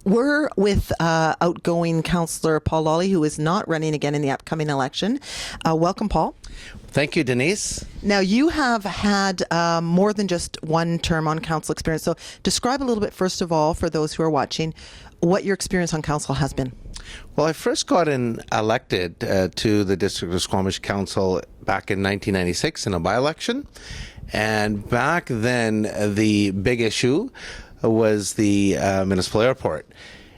We're with outgoing Councillor Paul Lalli, who is not running again in the upcoming election. Welcome, Paul. Thank you, Denise. Now, you have had more than just one term on council experience. So describe a little bit, first of all, for those who are watching, what your experience on council has been. Well, I first got elected to the District of Squamish Council back in 1996 in a by-election. And back then, the big issue was the municipal airport.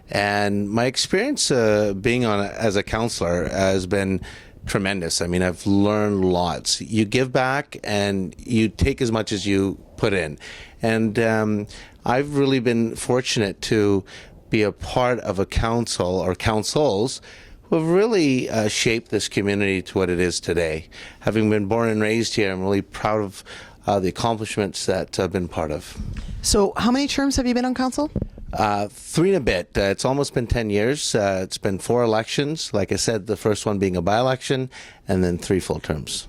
And my experience being on as a councillor has been tremendous. I mean, I've learned lots. You give back and you take as much as you put in. And I've really been fortunate to be a part of a council or councils who have really shaped this community to what it is today. Having been born and raised here, I'm really proud of the accomplishments that I've been part of. So how many terms have you been on council? 3 and a bit. It's almost been 10 years. It's been 4 elections. Like I said, the first one being a by-election, and then 3 full terms.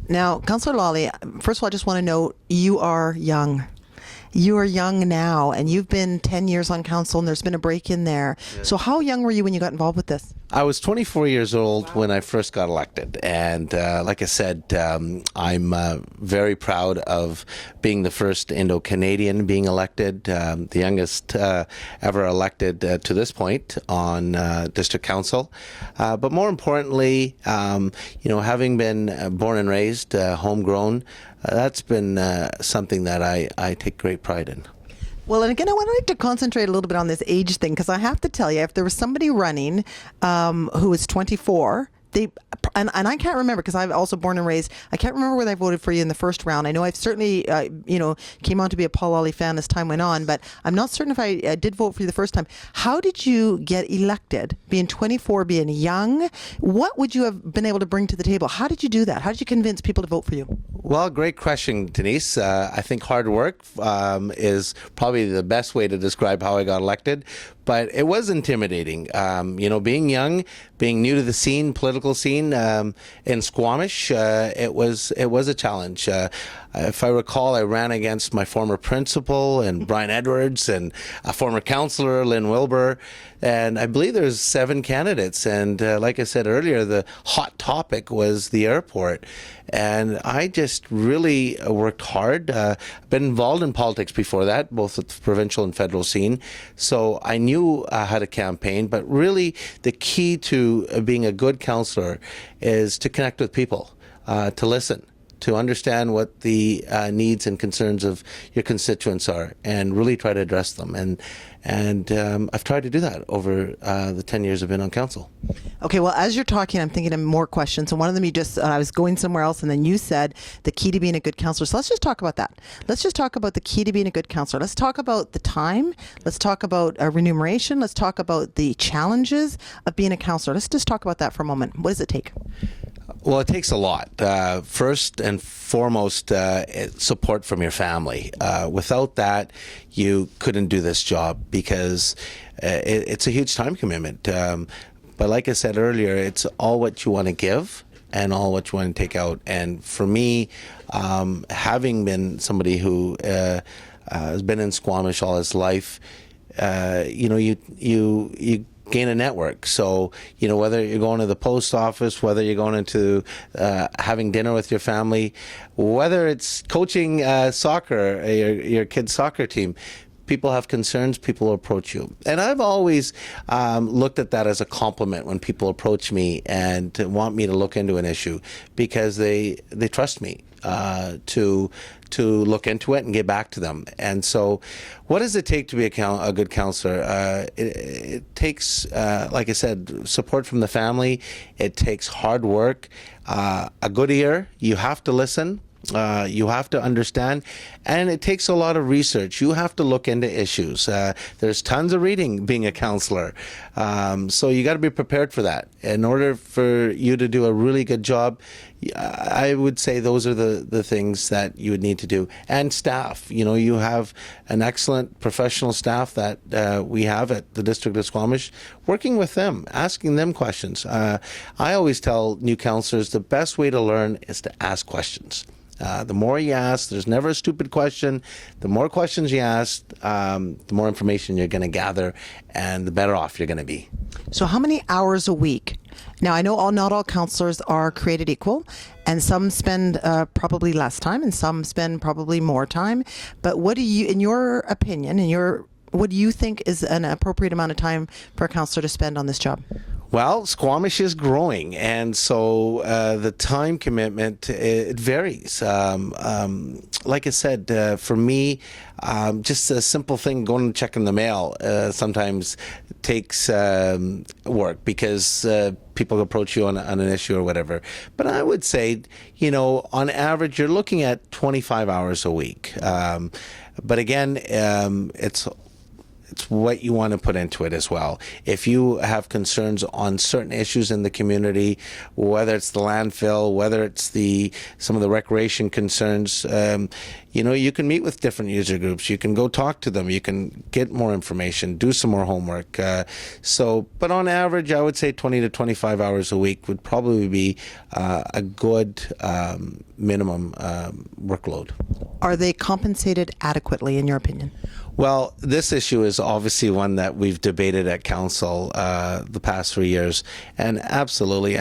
Now, Councillor Lalli, first of all, I just want to note you are young. You are young now, and you've been 10 years on council, and there's been a break in there. Yes. So how young were you when you got involved with this? I was 24 years old when I first got elected. And like I said, I'm very proud of being the first Indo-Canadian being elected, the youngest ever elected to this point on district council. But more importantly, having been born and raised, homegrown, that's been something that I take great pride in. Well, and again, I would like to concentrate a little bit on this age thing, because I have to tell you, if there was somebody running who was 24, and I can't remember, because I'm also born and raised, I can't remember whether I voted for you in the first round. I know I've certainly, came on to be a Paul Lalli fan as time went on, but I'm not certain if I did vote for you the first time. How did you get elected, being 24, being young? What would you have been able to bring to the table? How did you do that? How did you convince people to vote for you? Well, great question, Denise. I think hard work is probably the best way to describe how I got elected. But it was intimidating. Being young, being new to the scene, political scene in Squamish, it was a challenge. If I recall, I ran against my former principal and Brian Edwards and a former councillor, Lynn Wilbur, and I believe there's 7 candidates. And like I said earlier, the hot topic was the airport. And I just really worked hard. Been involved in politics before that, both at the provincial and federal scene. So I knew how to campaign, but really the key to being a good councillor is to connect with people, to listen, to understand what the needs and concerns of your constituents are, and really try to address them. And I've tried to do that over the 10 years I've been on council. Okay, well, as you're talking, I'm thinking of more questions. And one of them, I was going somewhere else, and then you said the key to being a good councillor. So let's just talk about that. Let's just talk about the key to being a good councillor. Let's talk about the time. Let's talk about remuneration. Let's talk about the challenges of being a councillor. Let's just talk about that for a moment. What does it take? Well, it takes a lot. First and foremost, support from your family. Without that, you couldn't do this job, because it's a huge time commitment. But like I said earlier, it's all what you want to give and all what you want to take out. And for me, having been somebody who has been in Squamish all his life, you gain a network. So, whether you're going to the post office, whether you're going into having dinner with your family, whether it's coaching soccer, your kid's soccer team, people have concerns, people approach you. And I've always looked at that as a compliment when people approach me and want me to look into an issue, because they trust me to look into it and get back to them. And so what does it take to be a good councillor? It takes, like I said, support from the family. It takes hard work, a good ear. You have to listen. You have to understand, and it takes a lot of research. You have to look into issues. There's tons of reading being a counselor, so you got to be prepared for that. In order for you to do a really good job, I would say those are the things that you would need to do. And staff, you have an excellent professional staff that we have at the District of Squamish, working with them, asking them questions. I always tell new councillors the best way to learn is to ask questions. The more you ask, there's never a stupid question. The more questions you ask, the more information you're going to gather, and the better off you're going to be. So how many hours a week? Now, I know not all counselors are created equal, and some spend probably less time, and some spend probably more time. But what do you, in your opinion, what do you think is an appropriate amount of time for a counselor to spend on this job? Well, Squamish is growing, and so the time commitment, it varies. Like I said, for me, just a simple thing, going and checking the mail, sometimes takes work because people approach you on an issue or whatever. But I would say, on average, you're looking at 25 hours a week. But again, it's what you want to put into it as well. If you have concerns on certain issues in the community, whether it's the landfill, whether it's some of the recreation concerns, you can meet with different user groups. You can go talk to them. You can get more information, do some more homework. But on average, I would say 20 to 25 hours a week would probably be a good minimum workload. Are they compensated adequately, in your opinion? Well, this issue is obviously one that we've debated at council the past 3 years, and absolutely,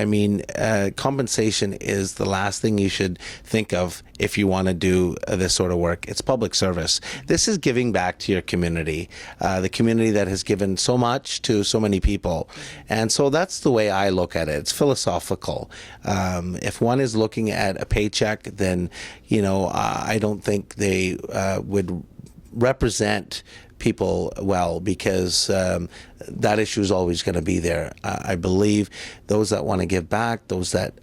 compensation is the last thing you should think of if you want to do this sort of work. It's public service. This is giving back to your community, the community that has given so much to so many people, and so that's the way I look at it. It's philosophical. If one is looking at a paycheck, then I don't think they would represent people well, because that issue is always going to be there. I believe those that want to give back, those that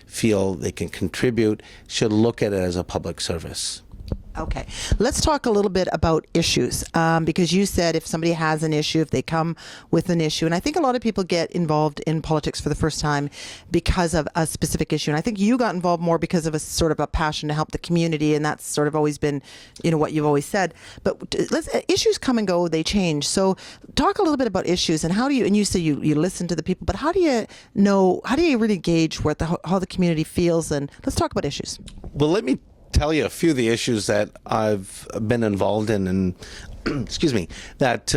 feel they can contribute, should look at it as a public service. Okay, let's talk a little bit about issues, because you said if somebody has an issue, if they come with an issue, and I think a lot of people get involved in politics for the first time because of a specific issue, and I think you got involved more because of a sort of a passion to help the community, and that's sort of always been, what you've always said. But issues come and go, they change. So talk a little bit about issues, and and you say you listen to the people, but how do you really gauge how the community feels, and let's talk about issues. Well, let me tell you a few of the issues that I've been involved in, and excuse me, that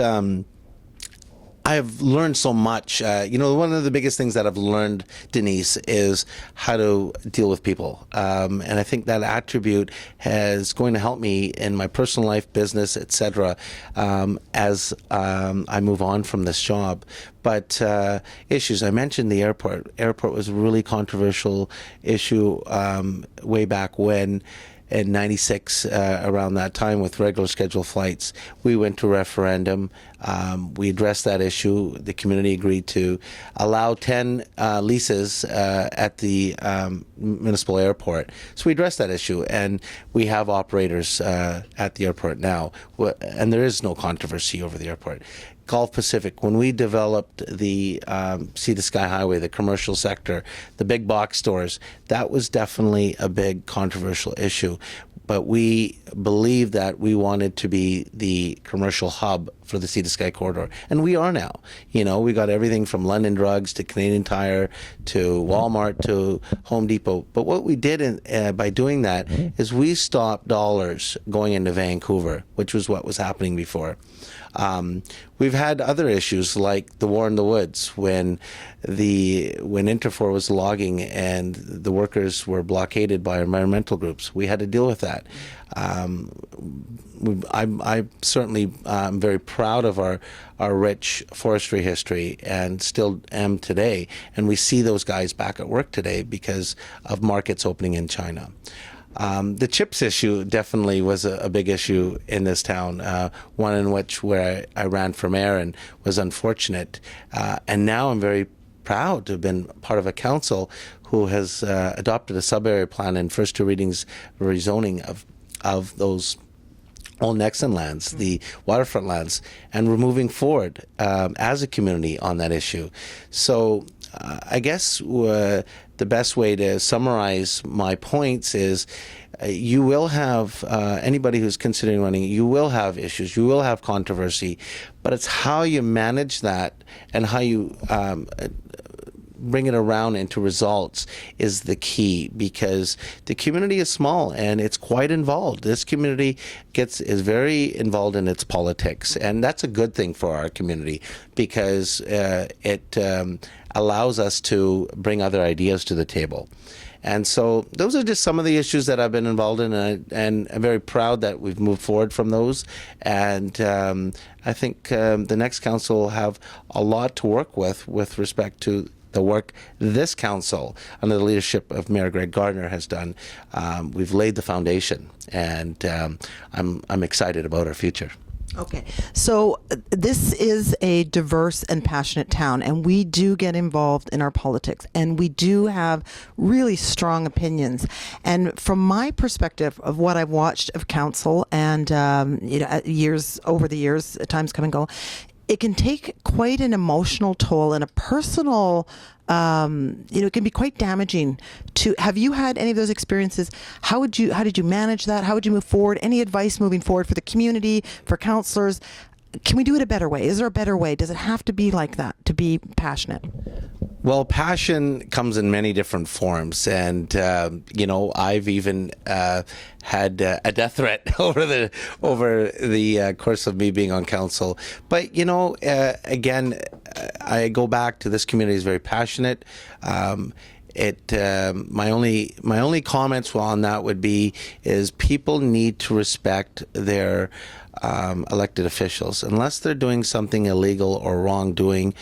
I've learned so much. One of the biggest things that I've learned, Denise, is how to deal with people. And I think that attribute is going to help me in my personal life, business, etc., as I move on from this job. But issues, I mentioned the airport. Airport was a really controversial issue way back when. In 96, around that time, with regular scheduled flights, we went to referendum. We addressed that issue. The community agreed to allow 10 leases at the municipal airport. So we addressed that issue, and we have operators at the airport now, and there is no controversy over the airport. Gulf Pacific, when we developed the Sea to Sky Highway, the commercial sector, the big box stores, that was definitely a big controversial issue. But we believed that we wanted to be the commercial hub for the Sea to Sky corridor, and we are now. We got everything from London Drugs to Canadian Tire to Walmart to Home Depot. But what we did by doing that is we stopped dollars going into Vancouver, which was what was happening before. We've had other issues like the war in the woods when Interfor was logging and the workers were blockaded by environmental groups. We had to deal with that. I certainly am very proud of our rich forestry history, and still am today. And we see those guys back at work today because of markets opening in China. The chips issue definitely was a big issue in this town, one in where I ran for mayor and was unfortunate. And now I'm very proud to have been part of a council who has adopted a sub-area plan and first two readings rezoning of those old Nexon lands, the waterfront lands, and we're moving forward as a community on that issue. So I guess the best way to summarize my points is you will have anybody who's considering running, you will have issues, you will have controversy, but it's how you manage that and how you bring it around into results is the key, because the community is small and it's quite involved. This community is very involved in its politics, and that's a good thing for our community, because it allows us to bring other ideas to the table. And so those are just some of the issues that I've been involved in, and I'm very proud that we've moved forward from those. And I think the next council will have a lot to work with respect to the work this council, under the leadership of Mayor Greg Gardner, has done. We've laid the foundation, and I'm excited about our future. Okay, so this is a diverse and passionate town, and we do get involved in our politics, and we do have really strong opinions. And from my perspective of what I've watched of council, and years over the years, times come and go, it can take quite an emotional toll and a personal, it can be quite damaging. Have you had any of those experiences? How did you manage that? How would you move forward? Any advice moving forward for the community, for councillors? Can we do it a better way? Is there a better way? Does it have to be like that to be passionate? Well, passion comes in many different forms, and I've even had a death threat over the course of me being on council. But again, I go back to this community is very passionate. My only comments on that would be is people need to respect their elected officials, unless they're doing something illegal or wrongdoing.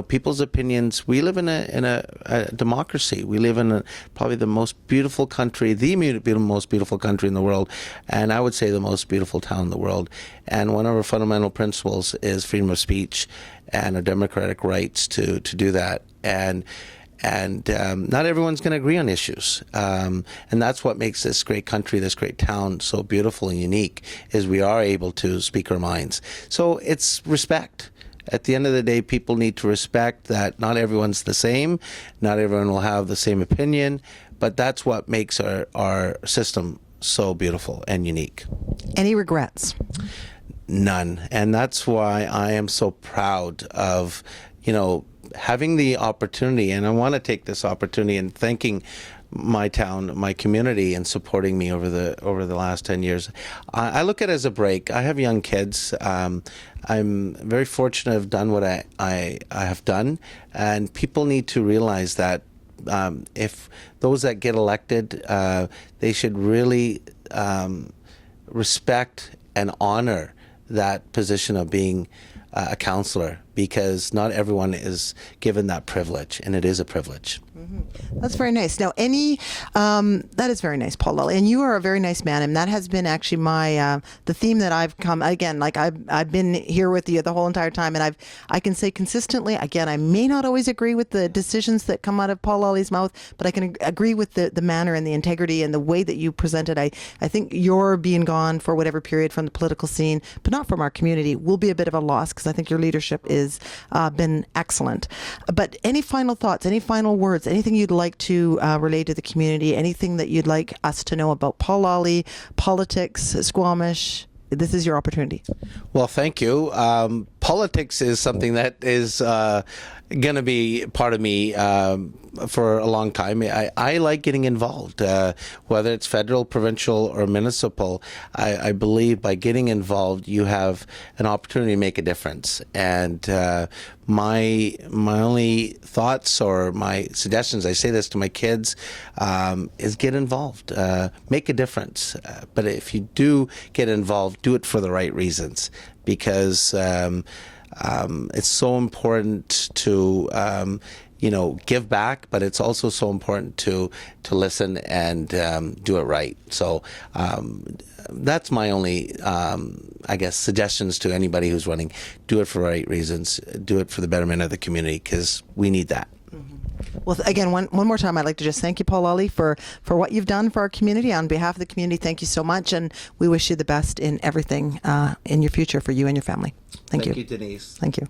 People's opinions. We live in a democracy. We live in probably the most beautiful country, the most beautiful country in the world, and I would say the most beautiful town in the world. And one of our fundamental principles is freedom of speech and our democratic rights to do that. And not everyone's going to agree on issues. And that's what makes this great country, this great town so beautiful and unique, is we are able to speak our minds. So it's respect. At the end of the day, people need to respect that not everyone's the same, not everyone will have the same opinion, but that's what makes our system so beautiful and unique. Any regrets? None. And that's why I am so proud of, having the opportunity, and I want to take this opportunity and thanking my town, my community, and supporting me over the last 10 years. I look at it as a break. I have young kids. I'm very fortunate to have done what I have done, and people need to realize that if those that get elected, they should really respect and honor that position of being a councillor, because not everyone is given that privilege, and it is a privilege. Mm-hmm. That's very nice. Now, that is very nice, Paul Lalli, and you are a very nice man, and that has been actually my the theme that I've come again. Like I've been here with you the whole entire time, and I can say consistently. Again, I may not always agree with the decisions that come out of Paul Lalli's mouth, but I can agree with the manner and the integrity and the way that you present it. I think your being gone for whatever period from the political scene, but not from our community, will be a bit of a loss, because I think your leadership is been excellent. But any final thoughts? Any final words? Anything you'd like to relay to the community? Anything that you'd like us to know about Paul Lalli, politics, Squamish? This is your opportunity. Well, thank you. Politics is something that is going to be part of me for a long time. I like getting involved, whether it's federal, provincial, or municipal. I believe by getting involved, you have an opportunity to make a difference. And my only thoughts or my suggestions, I say this to my kids, is get involved, make a difference. But if you do get involved, do it for the right reasons, because it's so important to give back, but it's also so important to listen and do it right. So that's my only, suggestions to anybody who's running. Do it for the right reasons. Do it for the betterment of the community, because we need that. Well, again, one more time, I'd like to just thank you, Paul Lalli, for what you've done for our community. On behalf of the community, thank you so much, and we wish you the best in everything in your future for you and your family. Thank you. Thank you, Denise. Thank you.